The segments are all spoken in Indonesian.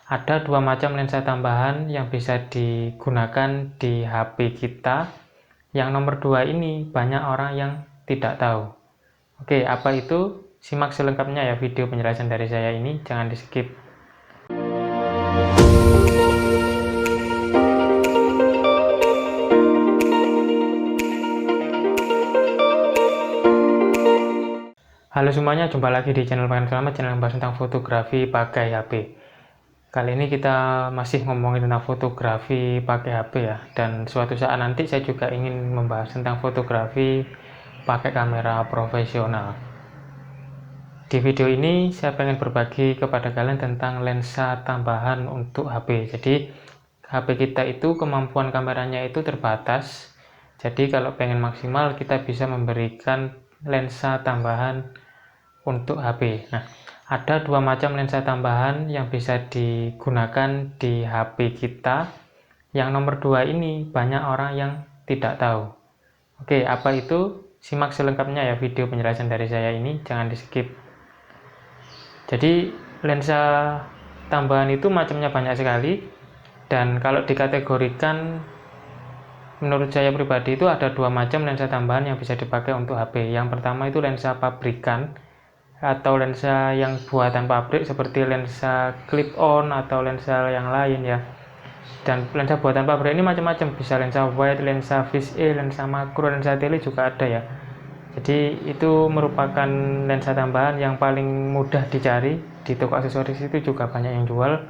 Ada dua macam lensa tambahan yang bisa digunakan di HP kita. Yang nomor dua ini banyak orang yang tidak tahu. Oke, apa itu? Simak selengkapnya ya video penjelasan dari saya ini, jangan di skip. Halo semuanya, jumpa lagi di channel Makan Selamat, channel yang membahas tentang fotografi pakai HP. Kali ini kita masih ngomongin tentang fotografi pakai HP ya, dan suatu saat nanti saya juga ingin membahas tentang fotografi pakai kamera profesional. Di video ini saya pengen berbagi kepada kalian tentang lensa tambahan untuk HP. Jadi HP kita itu kemampuan kameranya itu terbatas. Jadi kalau pengen maksimal kita bisa memberikan lensa tambahan untuk HP. Nah, ada dua macam lensa tambahan yang bisa digunakan di HP kita. Yang nomor dua ini banyak orang yang tidak tahu. Oke, apa itu? Simak selengkapnya ya video penjelasan dari saya ini, jangan di skip. Jadi lensa tambahan itu macamnya banyak sekali, dan kalau dikategorikan menurut saya pribadi itu ada dua macam lensa tambahan yang bisa dipakai untuk HP. Yang pertama itu lensa pabrikan atau lensa yang buatan pabrik seperti lensa clip-on atau lensa yang lain ya. Dan lensa buatan pabrik ini macam-macam, bisa lensa wide, lensa fisheye, lensa makro, lensa tele juga ada ya. Jadi itu merupakan lensa tambahan yang paling mudah dicari di toko aksesoris, itu juga banyak yang jual,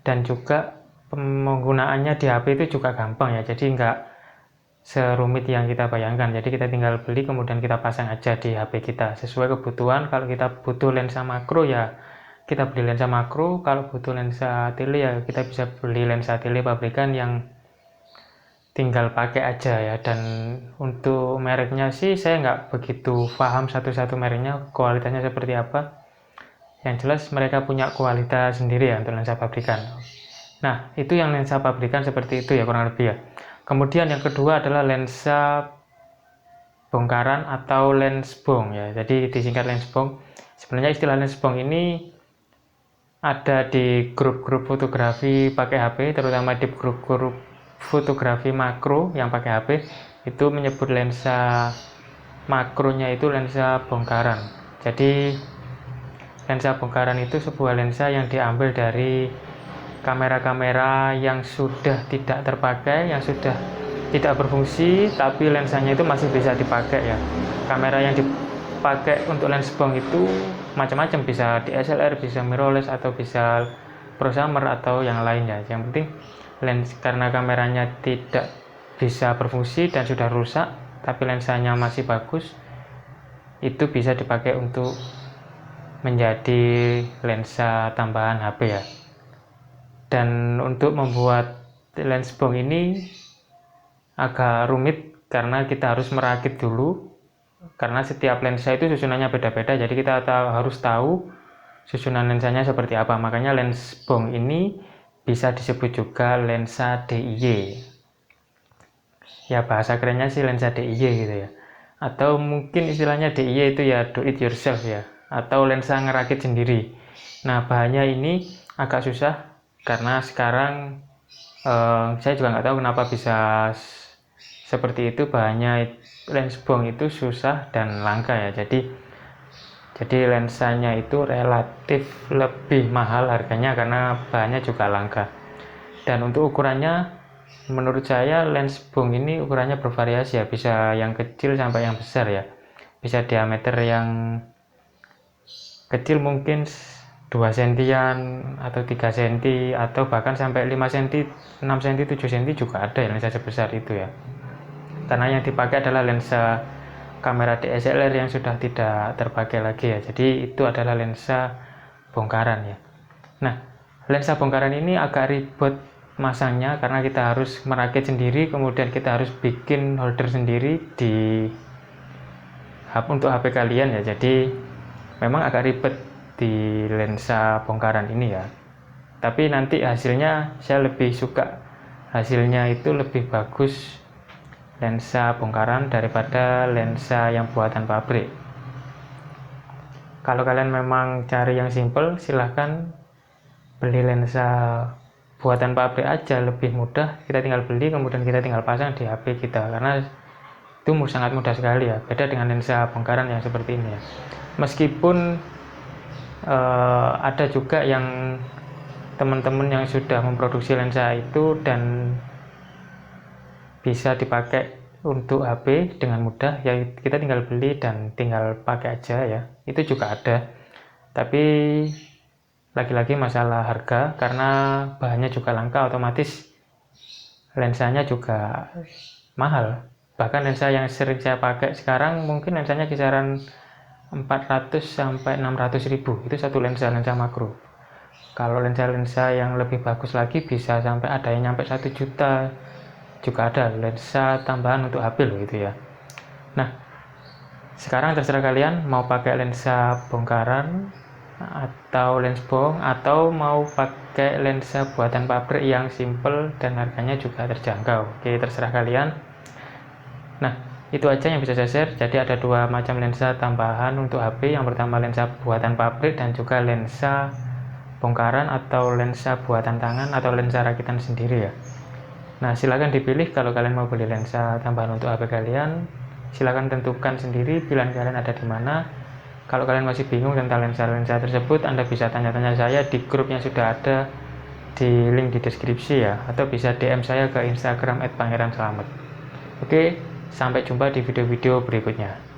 dan juga penggunaannya di HP itu juga gampang ya, jadi nggak serumit yang kita bayangkan. Jadi kita tinggal beli kemudian kita pasang aja di HP kita sesuai kebutuhan. Kalau kita butuh lensa makro ya kita beli lensa makro, kalau butuh lensa tele ya kita bisa beli lensa tele pabrikan yang tinggal pakai aja ya. Dan untuk mereknya sih saya nggak begitu paham satu-satu mereknya kualitasnya seperti apa. Yang jelas mereka punya kualitas sendiri ya untuk lensa pabrikan. Nah, itu yang lensa pabrikan seperti itu ya kurang lebih ya. Kemudian yang kedua adalah lensa bongkaran atau lens bong ya. Jadi disingkat lens bong. Sebenarnya istilah lens bong ini ada di grup-grup fotografi pakai HP, terutama di grup-grup fotografi makro yang pakai HP itu menyebut lensa makronya itu lensa bongkaran. Jadi lensa bongkaran itu sebuah lensa yang diambil dari kamera-kamera yang sudah tidak terpakai, yang sudah tidak berfungsi, tapi lensanya itu masih bisa dipakai ya. Kamera yang dipakai untuk lens bong itu macam-macam, bisa DSLR, bisa mirrorless, atau bisa prosumer atau yang lainnya. Yang penting lens, karena kameranya tidak bisa berfungsi dan sudah rusak, tapi lensanya masih bagus, itu bisa dipakai untuk menjadi lensa tambahan HP ya. Dan untuk membuat lens bong ini agak rumit karena kita harus merakit dulu, karena setiap lensa itu susunannya beda-beda, jadi kita harus tahu susunan lensanya seperti apa. Makanya lens bong ini bisa disebut juga lensa DIY ya, bahasa kerennya sih lensa DIY gitu ya, atau mungkin istilahnya DIY itu ya do it yourself ya, atau lensa ngerakit sendiri. Nah, bahannya ini agak susah karena sekarang saya juga nggak tahu kenapa bisa seperti itu, bahannya lens bong itu susah dan langka ya. Jadi lensanya itu relatif lebih mahal harganya karena bahannya juga langka. Dan untuk ukurannya menurut saya lens bong ini ukurannya bervariasi ya, bisa yang kecil sampai yang besar ya. Bisa diameter yang kecil mungkin 2 sentian atau 3 senti, atau bahkan sampai 5 senti, 6 senti, 7 senti juga ada ya lensa sebesar itu ya. Karena yang dipakai adalah lensa kamera DSLR yang sudah tidak terpakai lagi ya. Jadi itu adalah lensa bongkaran ya. Nah, lensa bongkaran ini agak ribet masangnya karena kita harus merakit sendiri, kemudian kita harus bikin holder sendiri di untuk HP kalian ya. Jadi memang agak ribet di lensa bongkaran ini ya, tapi nanti hasilnya saya lebih suka, hasilnya itu lebih bagus lensa bongkaran daripada lensa yang buatan pabrik. Kalau kalian memang cari yang simple, silahkan beli lensa buatan pabrik aja lebih mudah, kita tinggal beli kemudian kita tinggal pasang di HP kita, karena itu sangat mudah sekali ya, beda dengan lensa bongkaran yang seperti ini ya. Meskipun ada juga yang teman-teman yang sudah memproduksi lensa itu dan bisa dipakai untuk HP dengan mudah ya, kita tinggal beli dan tinggal pakai aja ya, itu juga ada. Tapi lagi-lagi masalah harga, karena bahannya juga langka, otomatis lensanya juga mahal. Bahkan lensa yang sering saya pakai sekarang mungkin lensanya kisaran 400 sampai 600 ribu, itu satu lensa makro. Kalau lensa-lensa yang lebih bagus lagi bisa sampai ada yang nyampe 1 juta juga ada, lensa tambahan untuk HP loh itu ya. Nah, sekarang terserah kalian mau pakai lensa bongkaran atau lens bohong, atau mau pakai lensa buatan pabrik yang simple dan harganya juga terjangkau. Oke, terserah kalian. Nah, itu aja yang bisa saya share. Jadi ada dua macam lensa tambahan untuk HP. Yang pertama lensa buatan pabrik dan juga lensa bongkaran atau lensa buatan tangan atau lensa rakitan sendiri ya. Nah, silakan dipilih kalau kalian mau beli lensa tambahan untuk HP kalian. Silakan tentukan sendiri pilihan kalian ada di mana. Kalau kalian masih bingung tentang lensa-lensa tersebut, Anda bisa tanya-tanya saya di grup yang sudah ada di link di deskripsi ya, atau bisa DM saya ke Instagram @pangeranslamet. Oke, sampai jumpa di video-video berikutnya.